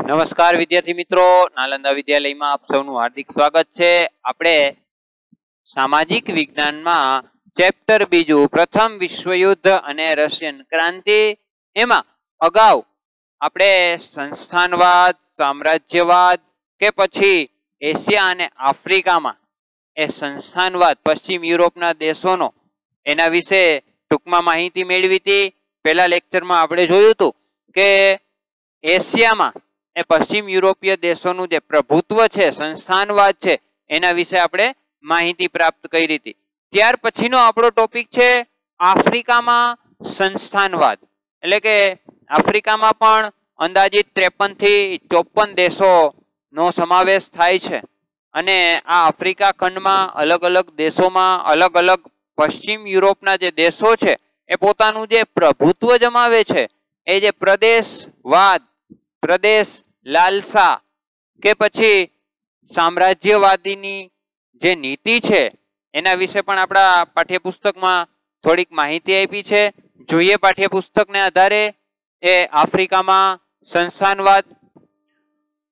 નમસ્કાર વિદ્યાર્થી મિત્રો, નાલંદા વિદ્યાલયમાં આપ સૌનું હાર્દિક સ્વાગત છે। આપણે સામાજિક વિજ્ઞાનમાં ચેપ્ટર બીજું પ્રથમ વિશ્વયુદ્ધ અને રશિયન ક્રાંતિ, એમાં અગાઉ આપણે સંસ્થાનવાદ, સામ્રાજ્યવાદ કે પછી એશિયા અને આફ્રિકામાં એ સંસ્થાનવાદ પશ્ચિમ યુરોપના દેશોનો એના વિશે ટૂંકમાં માહિતી મેળવી હતી। પહેલા લેક્ચરમાં આપણે જોયું હતું કે એશિયામાં એ પશ્ચિમ યુરોપીય દેશોનું જે પ્રભુત્વ છે, સંસ્થાનવાદ છે, એના વિશે આપણે માહિતી પ્રાપ્ત કરી હતી। ત્યાર પછીનો આપણો ટોપિક છે આફ્રિકામાં સંસ્થાનવાદ, એટલે કે આફ્રિકામાં પણ અંદાજિત 53 થી 54 દેશોનો સમાવેશ થાય છે અને આ આફ્રિકા ખંડમાં અલગ અલગ દેશોમાં અલગ અલગ પશ્ચિમ યુરોપના જે દેશો છે એ પોતાનું જે પ્રભુત્વ જમાવે છે, એ જે પ્રદેશવાદ, પ્રદેશ લાલસા કે પછી સામ્રાજ્યવાદીની જે નીતિ છે એના વિશે પણ આપણા પાઠ્યપુસ્તકમાં થોડીક માહિતી આપી છે। જોઈએ પાઠ્યપુસ્તકને આધારે એ આફ્રિકામાં સંસ્થાનવાદ।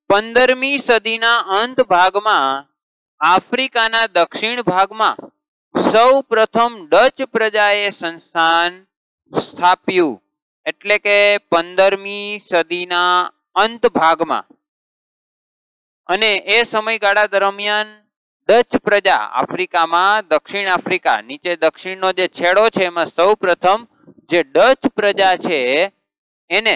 15મી સદીના અંત ભાગમાં આફ્રિકાના દક્ષિણ ભાગમાં સૌ પ્રથમ ડચ પ્રજાએ સંસ્થાન સ્થાપ્યું, એટલે કે 15મી સદીના અંત ભાગમાં, અને એ સમયગાળા દરમિયાન ડચ પ્રજા આફ્રિકામાં, દક્ષિણ આફ્રિકા નીચે દક્ષિણનો જે છેડો છે એમાં સૌ પ્રથમ જે ડચ પ્રજા છે એને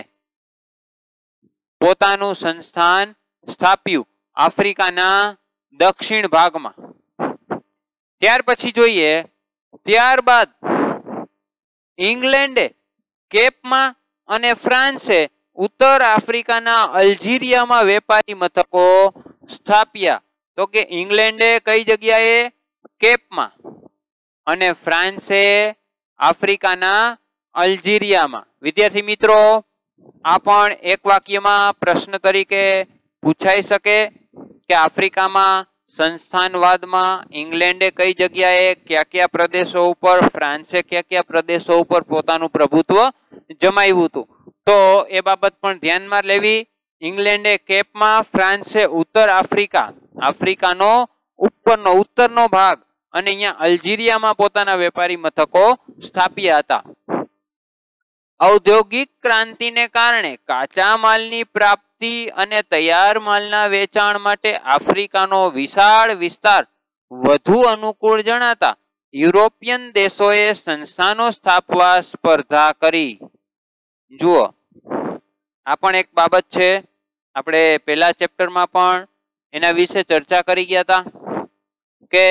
પોતાનું સંસ્થાન સ્થાપ્યું આફ્રિકાના દક્ષિણ ભાગમાં। ત્યાર પછી જોઈએ, ત્યારબાદ ઇંગ્લેન્ડે કેપમાં અને ફ્રાન્સે ઉત્તર આફ્રિકાના અલ્જીરિયામાં વેપારી મથકો સ્થાપ્યા। તો કે ઇંગ્લેન્ડે કઈ જગ્યાએ? કેપમાં, અને ફ્રાન્સે આફ્રિકાના અલ્જીરિયામાં। વિદ્યાર્થી મિત્રો, આ પણ એક વાક્યમાં પ્રશ્ન તરીકે પૂછાઈ શકે કે આફ્રિકામાં સંસ્થાનવાદમાં ઇંગ્લેન્ડે કઈ જગ્યાએ કયા કયા પ્રદેશો ઉપર, ફ્રાન્સે કયા કયા પ્રદેશો ઉપર પોતાનું પ્રભુત્વ જમાવ્યું હતું, તો એ બાબત પણ ધ્યાનમાં લેવી। ઇંગ્લેન્ડે કેપમાં, ફ્રાન્સે ઉત્તર આફ્રિકા, આફ્રિકાનો ઉત્તરનો ભાગ, અને અહીંયા અલ્જીરિયામાં પોતાના વેપારી મથકો સ્થાપ્યા હતા। ઔદ્યોગિક ક્રાંતિને કારણે કાચા માલની પ્રાપ્તિ અને તૈયાર માલના વેચાણ માટે આફ્રિકાનો વિશાળ વિસ્તાર વધુ અનુકૂળ જણાતા યુરોપિયન દેશોએ સંસ્થાનો સ્થાપવા સ્પર્ધા કરી। જુઓ, આ પણ એક બાબત છે, આપણે પહેલા ચેપ્ટરમાં પણ એના વિશે ચર્ચા કરી ગયા હતા કે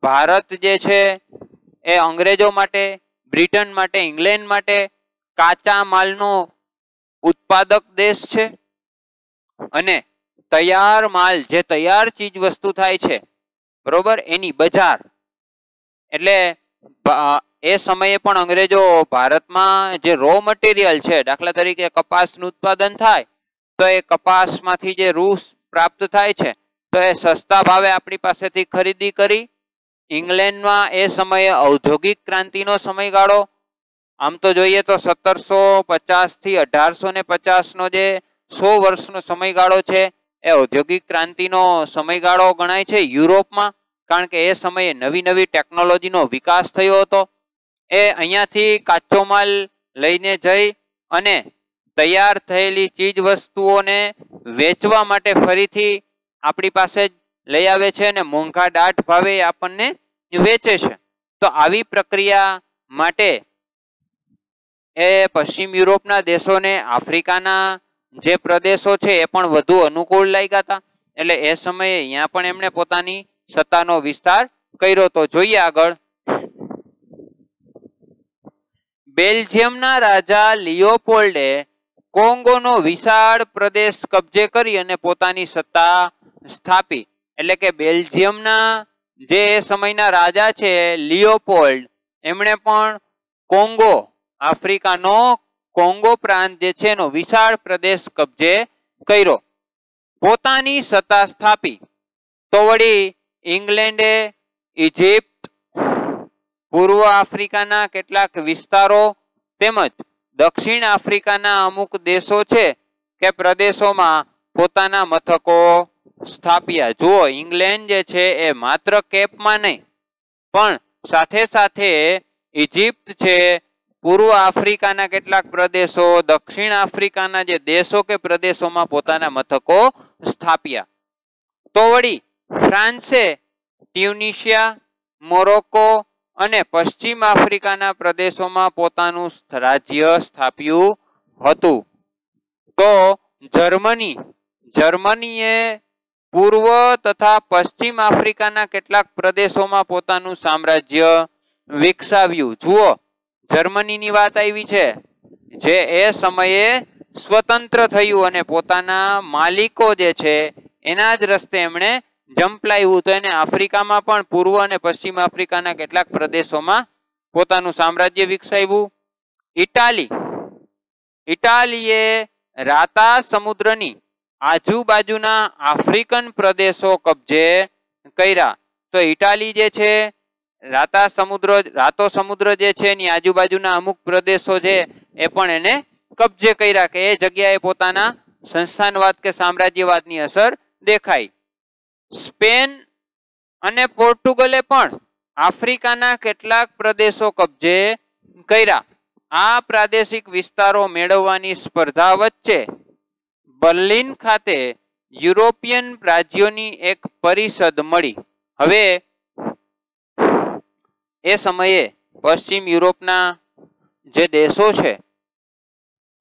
ભારત જે છે એ અંગ્રેજો માટે, બ્રિટન માટે, ઇંગ્લેન્ડ માટે કાચા માલનો ઉત્પાદક દેશ છે, અને તૈયાર માલ, જે તૈયાર ચીજ વસ્તુ થાય છે, બરોબર, એની બજાર, એટલે એ સમયે પણ અંગ્રેજો ભારતમાં જે રો મટીરિયલ છે, દાખલા તરીકે કપાસનું ઉત્પાદન થાય તો એ કપાસમાંથી જે રૂ પ્રાપ્ત થાય છે તો એ સસ્તા ભાવે આપણી પાસેથી ખરીદી કરી। ઇંગ્લેન્ડમાં એ સમયે ઔદ્યોગિક ક્રાંતિનો સમયગાળો, આમ તો જોઈએ તો 1750 થી 1850 નો જે 100 વર્ષનો સમયગાળો છે એ ઔદ્યોગિક ક્રાંતિનો સમયગાળો ગણાય છે યુરોપમાં, કારણ કે એ સમયે નવી નવી ટેકનોલોજીનો વિકાસ થયો હતો। એ અહીંયાથી કાચો માલ લઈને જઈ અને તૈયાર થયેલી ચીજ વસ્તુઓને વેચવા માટે ફરીથી આપણી પાસે જ લઈ આવે છે અને મોંઘા દાટ ભાવે આપણને વેચે છે। તો આવી પ્રક્રિયા માટે એ પશ્ચિમ યુરોપના દેશોને આફ્રિકાના જે પ્રદેશો છે એ પણ વધુ અનુકૂળ લાગ્યા હતા, એટલે એ સમયે અહીંયા પણ એમણે પોતાની સત્તાનો વિસ્તાર કર્યો। તો જોઈએ આગળ, બેલ્જિયમના રાજા લિયોપોલ્ડે કોંગોનો વિશાળ પ્રદેશ કબજે કરી અને પોતાની સત્તા સ્થાપી। એટલે કે બેલ્જિયમના જે સમયના રાજા છે લિયોપોલ્ડ, એમણે પણ કોંગો, આફ્રિકાનો કોંગો પ્રાંત જે છે એનો વિશાળ પ્રદેશ કબજે કર્યો, પોતાની સત્તા સ્થાપી। તો વળી ઇંગ્લેન્ડે ઇજિપ્ત, પૂર્વ આફ્રિકાના કેટલાક વિસ્તારો તેમજ દક્ષિણ આફ્રિકાના અમુક દેશો છે કે પ્રદેશોમાં પોતાના મથકો સ્થાપ્યા. જુઓ, ઇંગ્લેન્ડ જે છે એ માત્ર કેપમાં નહીં પણ સાથે સાથે ઇજિપ્ત છે, પૂર્વ આફ્રિકાના કેટલાક પ્રદેશો, દક્ષિણ આફ્રિકાના જે દેશો કે પ્રદેશોમાં પોતાના મથકો સ્થાપ્યા. તો વળી ફ્રાન્સે ટ્યુનિશિયા, મોરોક્કો અને પશ્ચિમ આફ્રિકાના પ્રદેશોમાં પોતાનું રાજ્ય સ્થાપ્યું હતું. તો જર્મનીએ પૂર્વ તથા પશ્ચિમ આફ્રિકાના કેટલાક પ્રદેશોમાં પોતાનું સામ્રાજ્ય વિકસાવ્યું. જુઓ, જર્મનીની વાત આવી છે, જે એ સમયે સ્વતંત્ર થયું અને પોતાના માલિકો જે છે એના જ રસ્તે એમણે જંપલાવ્યું. તો એને આફ્રિકામાં પણ પૂર્વ અને પશ્ચિમ આફ્રિકાના કેટલાક પ્રદેશોમાં પોતાનું સામ્રાજ્ય વિકસાવ્યું. ઇટાલીએ રાતા સમુદ્રની આજુબાજુના આફ્રિકન પ્રદેશો કબજે કર્યા. તો ઇટાલી જે છે રાતો સમુદ્ર જે છે એની આજુબાજુના અમુક પ્રદેશો છે એ પણ એને કબજે કર્યા કે એ જગ્યાએ પોતાના સંસ્થાનવાદ કે સામ્રાજ્યવાદની અસર દેખાઈ. સ્પેન અને પોર્ટુગલે પણ આફ્રિકાના કેટલાક પ્રદેશો કબજે કર્યા. આ પ્રાદેશિક વિસ્તારો મેળવવાની સ્પર્ધા વચ્ચે બર્લિન ખાતે યુરોપિયન રાજ્યોની એક પરિષદ મળી. હવે એ સમયે પશ્ચિમ યુરોપના જે દેશો છે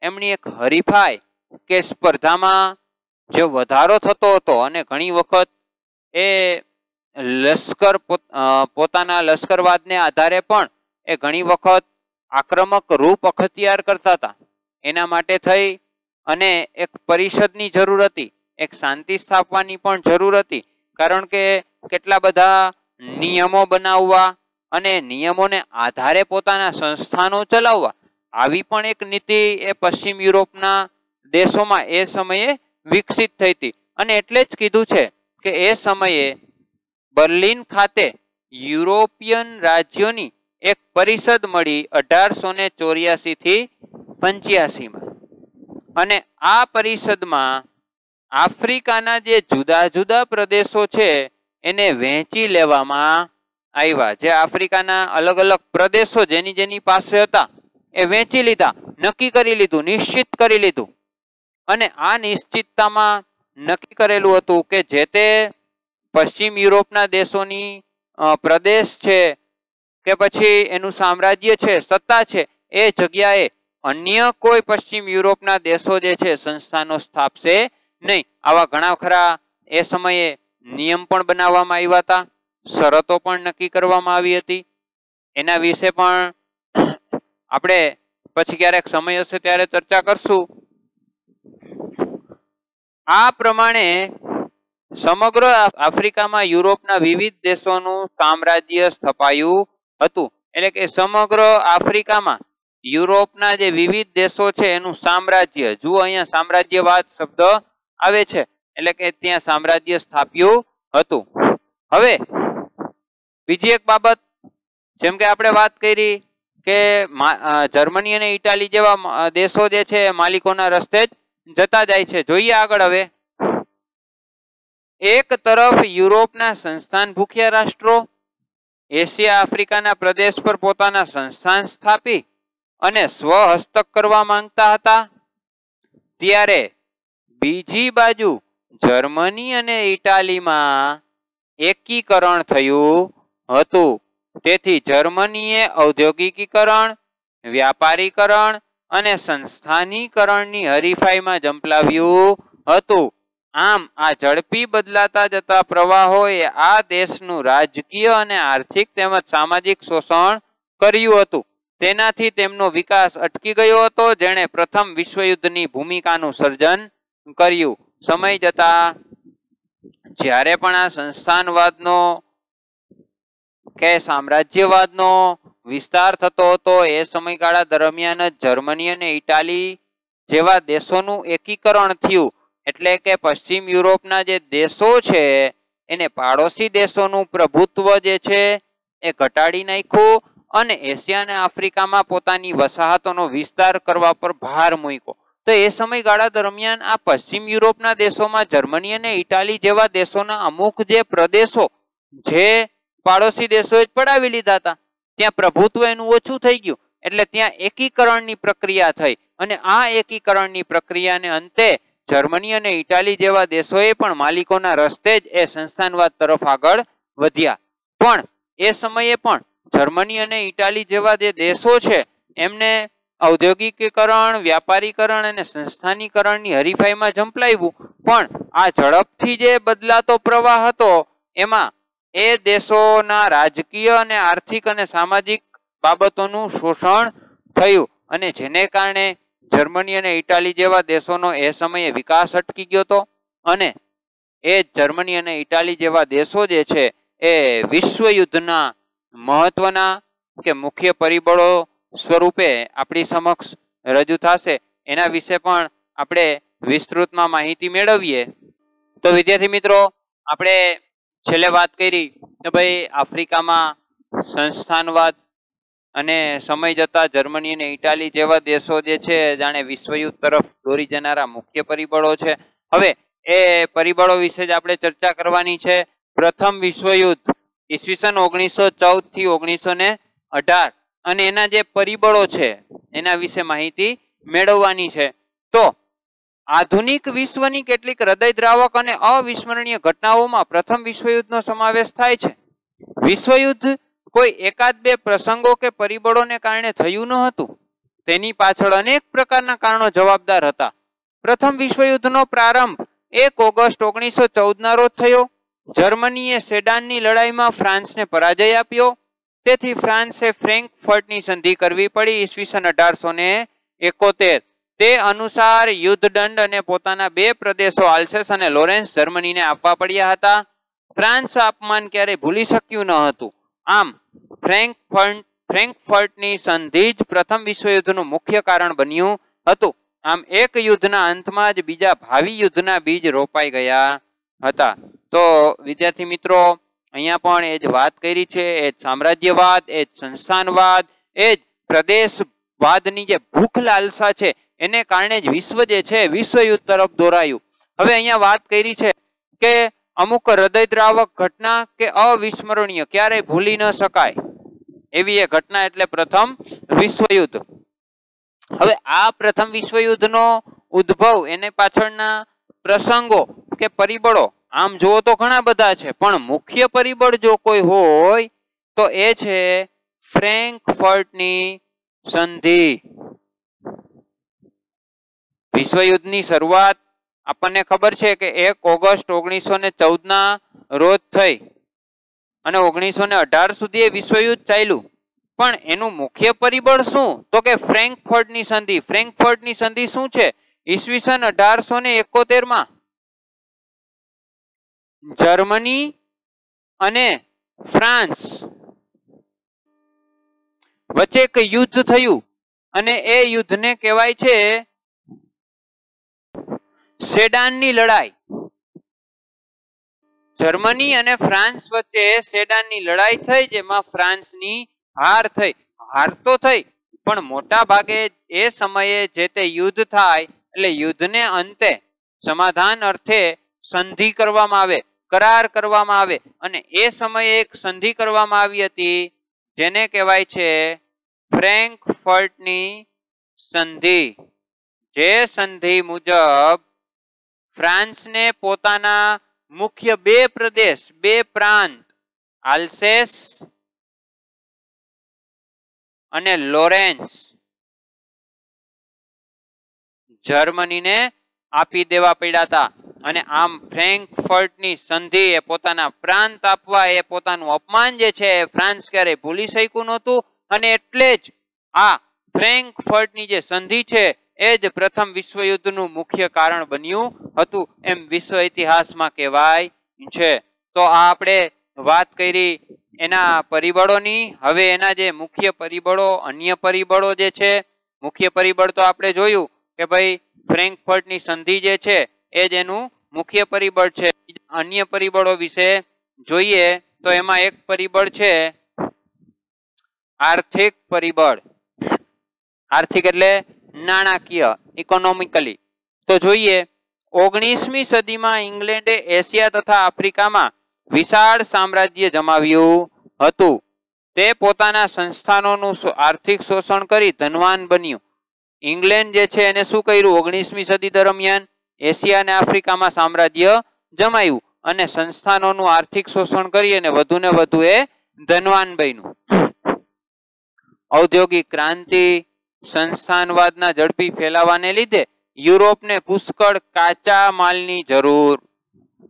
એમની એક હરીફાઈ કે સ્પર્ધામાં જે વધારો થતો હતો અને ઘણી વખત એ પોતાના લશ્કરવાદને આધારે પણ એ ઘણી વખત આક્રમક રૂપ અખત્યાર કરતા હતા. એના માટે થઈ અને એક પરિષદની જરૂર હતી, એક શાંતિ સ્થાપવાની પણ જરૂર હતી. કારણ કે કેટલા બધા નિયમો બનાવવા અને નિયમોને આધારે પોતાના સંસ્થાનો ચલાવવા, આવી પણ એક નીતિ એ પશ્ચિમ યુરોપના દેશોમાં એ સમયે વિકસિત થઈ હતી. અને એટલે જ કીધું છે કે એ સમયે બર્લિન ખાતે યુરોપિયન રાજ્યોની એક પરિષદ મળી 1884 થી 85માં. અને આ પરિષદમાં આફ્રિકાના જે જુદા જુદા પ્રદેશો છે એને વહેંચી લેવામાં આવ્યા. જે આફ્રિકાના અલગ અલગ પ્રદેશો જેની પાસે હતા એ વહેંચી લીધા, નક્કી કરી લીધું, નિશ્ચિત કરી લીધું. અને આ નિશ્ચિતતામાં નક્કી કરેલું હતું કે જે તે પશ્ચિમ યુરોપના દેશોની પ્રદેશ છે કે પછી એનું સામ્રાજ્ય છે, સત્તા છે, એ જગ્યાએ અન્ય કોઈ પશ્ચિમ યુરોપના દેશો જે છે સંસ્થાનો સ્થાપશે નહીં. આવા ઘણા ખરા એ સમયે નિયમ પણ બનાવવામાં આવ્યા હતા, શરતો પણ નક્કી કરવામાં આવી હતી. એના વિશે પણ આપણે પછી ક્યારેક સમય હશે ત્યારે ચર્ચા કરશું. આ પ્રમાણે સમગ્ર આફ્રિકામાં યુરોપના વિવિધ દેશોનું સામ્રાજ્ય સ્થપાયું હતું. એટલે કે સમગ્ર આફ્રિકામાં યુરોપના જે વિવિધ દેશો છે એનું સામ્રાજ્ય, જુઓ અહીંયા સામ્રાજ્યવાદ શબ્દ આવે છે, એટલે કે ત્યાં સામ્રાજ્ય સ્થાપ્યું હતું. હવે બીજી એક બાબત, જેમ કે આપણે વાત કરી કે જર્મની અને ઇટાલી જેવા દેશો જે છે માલિકોના રસ્તે જ જતા જાય છે. જોઈએ આગળ. હવે એક તરફ યુરોપના સંસ્થાન ભૂખ્યા રાષ્ટ્રો એશિયા આફ્રિકાના પ્રદેશ પર પોતાના સંસ્થાન સ્થાપી અને સ્વહસ્તક કરવા માંગતા હતા, ત્યારે બીજી બાજુ જર્મની અને ઇટાલીમાં એકીકરણ થયું હતું. તેથી જર્મનીએ ઔદ્યોગિકીકરણ, વ્યાપારીકરણ અને સંસ્થાનીકરણની હરીફાઈમાં ઝંપલાવ્યું હતું. આમ આ ઝડપી બદલાતા જતા પ્રવાહોએ આ દેશનું રાજકીય અને આર્થિક તેમજ સામાજિક શોષણ કર્યું હતું. તેનાથી તેમનો વિકાસ અટકી ગયો હતો, જેણે પ્રથમ વિશ્વયુદ્ધની ભૂમિકાનું સર્જન કર્યું. સમય જતા જ્યારે પણ આ સંસ્થાનવાદનો કે સામ્રાજ્યવાદનો વિસ્તાર થતો હતો એ સમયગાળા દરમિયાન જ જર્મની અને ઇટાલી જેવા દેશોનું એકીકરણ થયું. એટલે કે પશ્ચિમ યુરોપના જે દેશો છે એને પાડોશી દેશોનું પ્રભુત્વ જે છે એ ઘટાડી નાખ્યું અને એશિયા અને આફ્રિકામાં પોતાની વસાહતોનો વિસ્તાર કરવા પર ભાર મૂક્યો. તો એ સમયગાળા દરમિયાન આ પશ્ચિમ યુરોપના દેશોમાં જર્મની અને ઇટાલી જેવા દેશોના અમુક જે પ્રદેશો જે પાડોશી દેશોએ જ પડાવી લીધા હતા, ત્યાં પ્રભુત્વ એનું ઓછું થઈ ગયું, એટલે ત્યાં એકીકરણની પ્રક્રિયા થઈ અને આ એકીકરણની પ્રક્રિયાને અંતે જર્મની અને ઇટાલી જેવા દેશોએ પણ માલિકોના રસ્તે જ એ સંસ્થાનવાદ તરફ આગળ વધ્યા. પણ એ સમયે પણ જર્મની અને ઇટાલી જેવા જે દેશો છે એમને ઔદ્યોગિકીકરણ, વ્યાપારીકરણ અને સંસ્થાનીકરણની હરીફાઈમાં ઝંપલાવ્યું. પણ આ ઝડપથી જે બદલાતો પ્રવાહ હતો એમાં એ દેશોના રાજકીય અને આર્થિક અને સામાજિક બાબતોનું શોષણ થયું અને જેને કારણે જર્મની અને ઇટાલી જેવા દેશોનો એ સમયે વિકાસ અટકી ગયો હતો. અને એ જર્મની અને ઇટાલી જેવા દેશો જે છે એ વિશ્વયુદ્ધના મહત્વના કે મુખ્ય પરિબળો સ્વરૂપે આપણી સમક્ષ રજૂ થશે. એના વિશે પણ આપણે વિસ્તૃતમાં માહિતી મેળવીએ. તો વિદ્યાર્થી મિત્રો, આપણે છેલ્લે વાત કરી કે ભાઈ આફ્રિકામાં સંસ્થાનવાદ અને સમય જતા જર્મની અને ઇટાલી જેવા દેશો જે છે જાણે વિશ્વયુદ્ધ તરફ દોરી જનારા મુખ્ય પરિબળો છે. હવે એ પરિબળો વિશે જ આપણે ચર્ચા કરવાની છે. પ્રથમ વિશ્વયુદ્ધ ઈસવીસન 1914 થી 1918 અને એના જે પરિબળો છે એના વિશે માહિતી મેળવવાની છે. તો આધુનિક વિશ્વની કેટલીક હૃદયદ્રાવક અને અવિસ્મરણીય ઘટનાઓમાં પ્રથમ વિશ્વયુદ્ધનો સમાવેશ થાય છે. વિશ્વયુદ્ધ કોઈ એકાદ બે પ્રસંગો કે પરિબળોને કારણે થયું ન હતું. તેની પાછળ અનેક પ્રકારના કારણો જવાબદાર હતા. પ્રથમ વિશ્વયુદ્ધનો પ્રારંભ 1 ઓગસ્ટ 1914 ના રોજ થયો. જર્મનીએ સેડાનની લડાઈમાં ફ્રાન્સને પરાજય આપ્યો. તેથી ફ્રાન્સે ફ્રેન્કફર્ટની સંધિ કરવી પડી ઈસવીસન 1871. તે અનુસાર યુદ્ધ દંડ અને પોતાના 2 પ્રદેશો આલ્સેસ અને લોરેન્સ જર્મનીને આપવા પડ્યા હતા. ફ્રાન્સ અપમાન ક્યારેય ભૂલી શક્યું ન હતું. આમ ફ્રેન્કફર્ટની સંધિ જ પ્રથમ વિશ્વયુદ્ધનું મુખ્ય કારણ બન્યું હતું. આમ એક યુદ્ધના અંતમાં જ બીજા ભાવિ યુદ્ધના બીજ રોપાઈ ગયા હતા. તો વિદ્યાર્થી મિત્રો, અહીંયા પણ એ જ વાત કરી છે. એ જ સામ્રાજ્યવાદ, એ જ સંસ્થાનવાદ, એ જ પ્રદેશવાદની જે ભૂખ લાલસા છે એને કારણે જ વિશ્વ જે છે વિશ્વયુદ્ધ તરફ દોરાયું. હવે અહીંયા વાત કરી છે કે અમુક હૃદયદ્રાવક ઘટના કે અવિસ્મરણીય ક્યારેય ભૂલી ન શકાય એવી એ ઘટના એટલે પ્રથમ વિશ્વયુદ્ધ. હવે આ પ્રથમ વિશ્વયુદ્ધનો ઉદ્ભવ એને પાછળના પ્રસંગો કે પરિબળો આમ જુઓ તો ઘણા બધા છે, પણ મુખ્ય પરિબળ જો કોઈ હોય તો એ છે ફ્રેન્કફર્ટની સંધિ. વિશ્વયુદ્ધની શરૂઆત આપણને ખબર છે કે 1 ઓગસ્ટ 1914 ના રોજ થઈ અને 1918 સુધી એ વિશ્વયુદ્ધ ચાલ્યું. પણ એનું મુખ્ય પરિબળ શું? તો કે ફ્રેન્કફર્ટની સંધિ. ફ્રેન્કફર્ટની સંધિ શું છે? ઈસવીસન 1871 માં જર્મની અને ફ્રાન્સ વચ્ચે એક યુદ્ધ થયું અને એ યુદ્ધને કહેવાય છે સેડાનની લડાઈ. જર્મની અને ફ્રાન્સ વચ્ચે સેડાનની લડાઈ થઈ, જેમાં ફ્રાન્સની હાર થઈ. હાર તો થઈ, પણ મોટા ભાગે એ સમયે જે તે યુદ્ધ થાય એટલે યુદ્ધને અંતે સમાધાન અર્થે સંધિ કરવામાં આવે, કરાર કરવામાં આવે. અને એ સમયે એક સંધિ કરવામાં આવી હતી જેને કહેવાય છે ફ્રેન્કફર્ટની સંધિ. જે સંધિ મુજબ ફ્રાન્સને પોતાના મુખ્ય 2 પ્રદેશ, 2 પ્રાંત આલ્સેસ અને લોરેન્સ જર્મનીને આપી દેવા પડ્યા હતા. અને આમ ફ્રેન્કફર્ટની સંધિ એ પોતાના પ્રાંત આપવા એ પોતાનું અપમાન જે છે ફ્રાન્સ ક્યારેય ભૂલી શક્યું નહોતું. અને એટલે જ આ ફ્રેન્કફર્ટની જે સંધિ છે એ જ પ્રથમ વિશ્વયુદ્ધનું મુખ્ય કારણ બન્યું હતું એમ વિશ્વ ઇતિહાસમાં કહેવાય છે. તો આ આપણે વાત કરી એના પરિબળોની. હવે એના જે મુખ્ય પરિબળો, અન્ય પરિબળો જે છે, મુખ્ય પરિબળ તો આપણે જોયું કે ભાઈ ફ્રેન્કફર્ટની સંધિ જે છે એ જ એનું મુખ્ય પરિબળ છે. અન્ય પરિબળો વિશે જોઈએ તો એમાં એક પરિબળ છે આર્થિક પરિબળ. આર્થિક એટલે નાણાકીય. ઇકોનોમિકલી. તો જોઈએ 19મી સદીમાં ઇંગ્લેન્ડે એશિયા તથા આફ્રિકામાં વિશાળ સામ્રાજ્ય જમાવ્યું હતું. તે પોતાના સંસ્થાનોનું આર્થિક શોષણ કરી ધનવાન બન્યું. ઇંગ્લેન્ડ જે છે એને શું કર્યું? 19મી સદી દરમિયાન એશિયા અને આફ્રિકામાં સામ્રાજ્ય જમાયું અને સંસ્થાનોનું આર્થિક શોષણ કરી અને વધુ ને વધુ એ ધનવાન બન્યું. ઔદ્યોગિક ક્રાંતિ, સંસ્થાનવાદના ઝડપી ફેલાવાને લીધે યુરોપને પુષ્કળ કાચા માલની જરૂર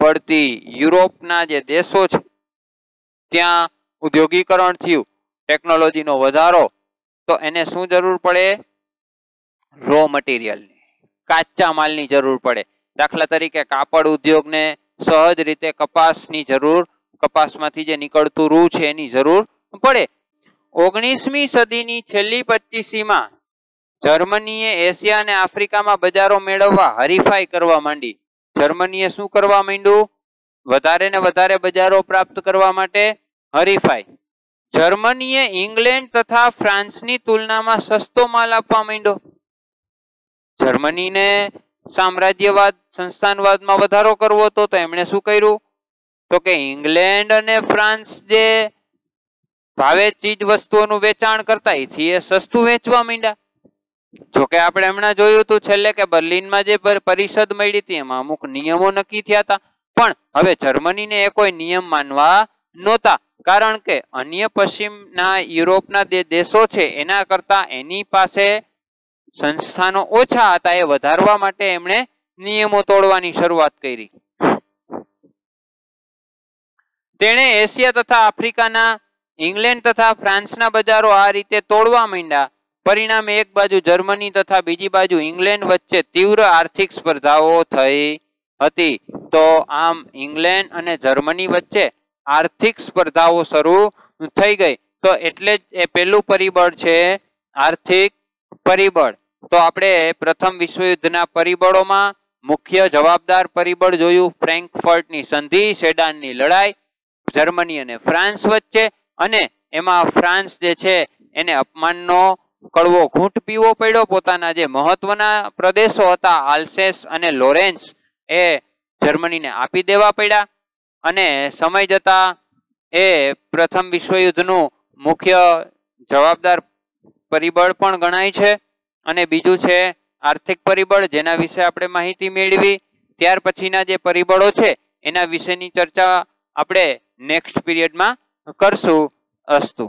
પડતી. યુરોપના જે દેશો છે ત્યાં ઉદ્યોગીકરણ થયું, ટેકનોલોજીનો વધારો, તો એને શું જરૂર પડે? રો મટીરિયલની, કાચા માલની જરૂર પડે. દાખલા તરીકે કાપડ ઉદ્યોગને સહજ રીતે કપાસની જરૂર, કપાસમાંથી જે નીકળતું રૂ છે એની જરૂર પડે. 19મી સદીની છેલ્લી 25સીમાં જર્મનીએ એશિયા અને આફ્રિકામાં બજારો મેળવવા હરીફાઈ કરવા માંડી. જર્મનીએ શું કરવા માંડ્યું? વધારે ને વધારે બજારો પ્રાપ્ત કરવા માટે હરીફાઈ. જર્મનીએ ઇંગ્લેન્ડ તથા ફ્રાન્સની તુલનામાં સસ્તો માલ આપવા માંડ્યો. જર્મનીને સામ્રાજ્યવાદ, સંસ્થાનવાદમાં વધારો કરવો હતો તો એમણે શું કર્યું? તો કે ઇંગ્લેન્ડ અને ફ્રાન્સ જે ભાવે ચીજ વસ્તુઓનું વેચાણ કરતા એથી એ સસ્તું વેચવા માંડ્યા. જોકે આપણે હમણાં જોયું હતું છેલ્લે કે બર્લિનમાં જે પરિષદ મળી હતી એમાં અમુક નિયમો નક્કી થયા હતા, પણ હવે જર્મનીને એ કોઈ નિયમ માનવા નહોતા, કારણ કે અન્ય પશ્ચિમના યુરોપના જે દેશો છે એના કરતા એની પાસે સંસ્થાનો ઓછા હતા. એ વધારવા માટે એમણે નિયમો તોડવાની શરૂઆત કરી. તેણે એશિયા તથા આફ્રિકાના, ઇંગ્લેન્ડ તથા ફ્રાન્સના બજારો આ રીતે તોડવા માંડ્યા. પરિણામે એક બાજુ જર્મની તથા બીજી બાજુ ઇંગ્લેન્ડ વચ્ચે તીવ્ર આર્થિક સ્પર્ધાઓ થઈ હતી. તો આમ ઇંગ્લેન્ડ અને જર્મની વચ્ચે આર્થિક સ્પર્ધાઓ શરૂ થઈ ગઈ. તો એટલે જ એ પહેલું પરિબળ છે આર્થિક પરિબળ. તો આપણે પ્રથમ વિશ્વયુદ્ધના પરિબળોમાં મુખ્ય જવાબદાર પરિબળ જોયું, ફ્રેન્કફર્ટની સંધિ, સેડાનની લડાઈ જર્મની અને ફ્રાન્સ વચ્ચે, અને એમાં ફ્રાન્સ જે છે એને અપમાનનો કડવો ઘૂંટ પીવો પડ્યો. પોતાના જે મહત્વના પ્રદેશો હતા આલ્સેસ અને લોરેન્સ એ જર્મનીને આપી દેવા પડ્યા, અને સમય જતા એ પ્રથમ વિશ્વયુદ્ધનું મુખ્ય જવાબદાર પરિબળ પણ ગણાય છે. અને બીજું છે આર્થિક પરિબળ, જેના વિશે આપણે માહિતી મેળવી. ત્યાર પછીના જે પરિબળો છે એના વિશેની ચર્ચા આપણે નેક્સ્ટ પીરિયડમાં કરશું. અસ્તુ.